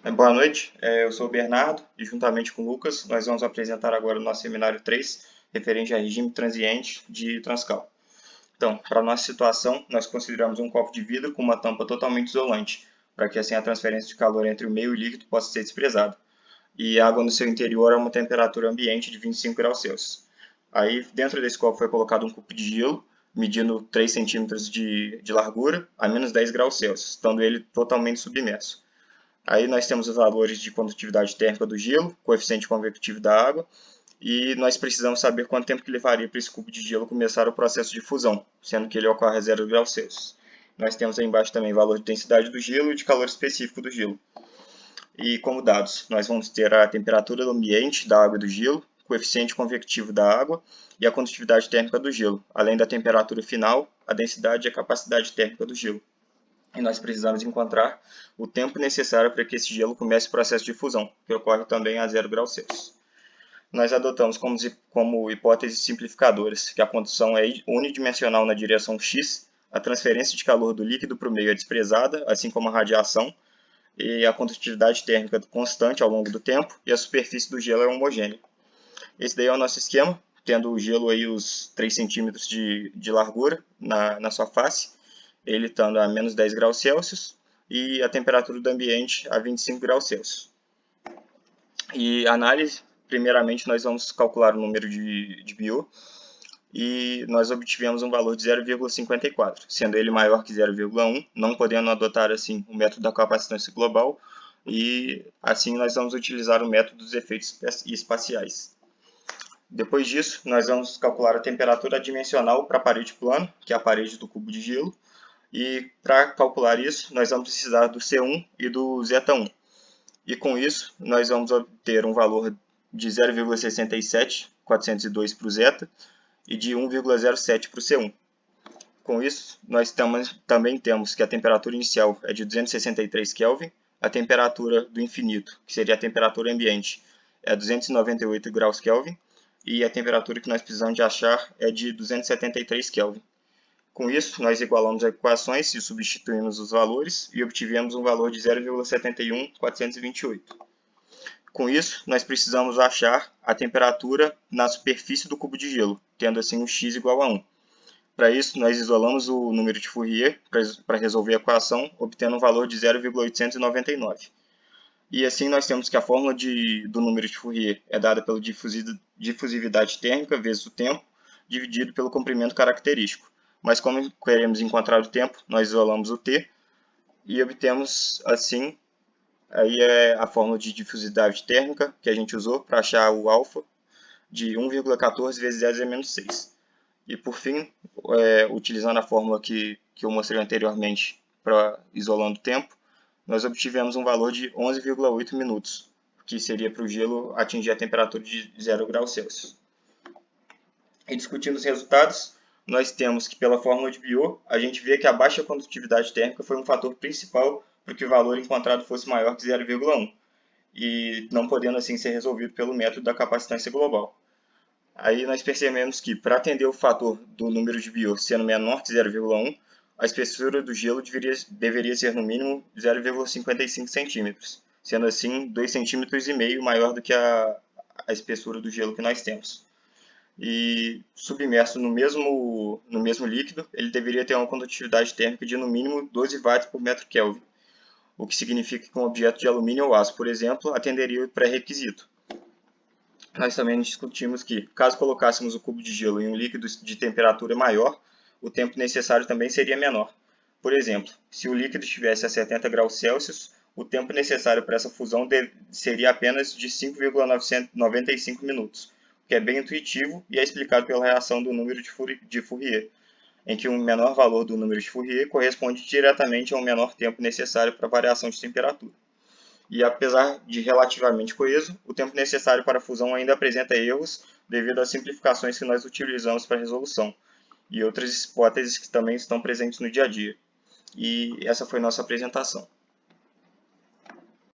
Boa noite, eu sou o Bernardo e juntamente com o Lucas nós vamos apresentar agora o nosso seminário 3, referente a regime transiente de Transcal. Então, para a nossa situação, nós consideramos um copo de vidro com uma tampa totalmente isolante, para que assim a transferência de calor entre o meio e o líquido possa ser desprezada. E a água no seu interior a uma temperatura ambiente de 25 graus Celsius. Aí, dentro desse copo foi colocado um cubo de gelo, medindo 3 centímetros de largura, a menos 10 graus Celsius, estando ele totalmente submerso. Aí nós temos os valores de condutividade térmica do gelo, coeficiente convectivo da água, e nós precisamos saber quanto tempo que levaria para esse cubo de gelo começar o processo de fusão, sendo que ele ocorre a 0 graus Celsius. Nós temos aí embaixo também o valor de densidade do gelo e de calor específico do gelo. E como dados, nós vamos ter a temperatura do ambiente, da água e do gelo, coeficiente convectivo da água e a condutividade térmica do gelo, além da temperatura final, a densidade e a capacidade térmica do gelo. E nós precisamos encontrar o tempo necessário para que esse gelo comece o processo de fusão, que ocorre também a 0 graus Celsius. Nós adotamos como hipóteses simplificadoras que a condução é unidimensional na direção x, a transferência de calor do líquido para o meio é desprezada, assim como a radiação, e a condutividade térmica constante ao longo do tempo, e a superfície do gelo é homogênea. Esse daí é o nosso esquema, tendo o gelo aí os 3 centímetros de largura na sua face, ele estando a menos 10 graus Celsius e a temperatura do ambiente a 25 graus Celsius. E análise, primeiramente nós vamos calcular o número de Biot e nós obtivemos um valor de 0,54, sendo ele maior que 0,1, não podendo adotar assim o método da capacitância global e assim nós vamos utilizar o método dos efeitos espaciais. Depois disso, nós vamos calcular a temperatura adimensional para a parede plana, que é a parede do cubo de gelo, e para calcular isso, nós vamos precisar do C1 e do zeta1. E com isso, nós vamos obter um valor de 0,67402 para o zeta e de 1,07 para o C1. Com isso, nós também temos que a temperatura inicial é de 263 Kelvin, a temperatura do infinito, que seria a temperatura ambiente, é 298 graus Kelvin, e a temperatura que nós precisamos de achar é de 273 Kelvin. Com isso, nós igualamos as equações e substituímos os valores e obtivemos um valor de 0,71428. Com isso, nós precisamos achar a temperatura na superfície do cubo de gelo, tendo assim um x igual a 1. Para isso, nós isolamos o número de Fourier para resolver a equação, obtendo um valor de 0,899. E assim nós temos que a fórmula do número de Fourier é dada pela difusividade térmica vezes o tempo, dividido pelo comprimento característico. Mas como queremos encontrar o tempo, nós isolamos o t e obtemos assim aí é a fórmula de difusividade térmica que a gente usou para achar o alfa de 1,14 vezes 10 a menos 6. E por fim, utilizando a fórmula que eu mostrei anteriormente para isolando o tempo, nós obtivemos um valor de 11,8 minutos, que seria para o gelo atingir a temperatura de 0 graus Celsius. E discutindo os resultados, nós temos que pela fórmula de Biot, a gente vê que a baixa condutividade térmica foi um fator principal para que o valor encontrado fosse maior que 0,1, e não podendo assim ser resolvido pelo método da capacitância global. Aí nós percebemos que, para atender o fator do número de Biot sendo menor que 0,1, a espessura do gelo deveria ser no mínimo 0,55 centímetros, sendo assim 2,5 cm maior do que a espessura do gelo que nós temos. E submerso no mesmo líquido, ele deveria ter uma condutividade térmica de no mínimo 12 watts por metro Kelvin, o que significa que um objeto de alumínio ou aço, por exemplo, atenderia o pré-requisito. Nós também discutimos que, caso colocássemos o cubo de gelo em um líquido de temperatura maior, o tempo necessário também seria menor. Por exemplo, se o líquido estivesse a 70 graus Celsius, o tempo necessário para essa fusão seria apenas de 5,995 minutos, o que é bem intuitivo e é explicado pela reação do número de Fourier, em que um menor valor do número de Fourier corresponde diretamente a um menor tempo necessário para a variação de temperatura. E apesar de relativamente coeso, o tempo necessário para a fusão ainda apresenta erros devido às simplificações que nós utilizamos para a resolução e outras hipóteses que também estão presentes no dia a dia. E essa foi nossa apresentação.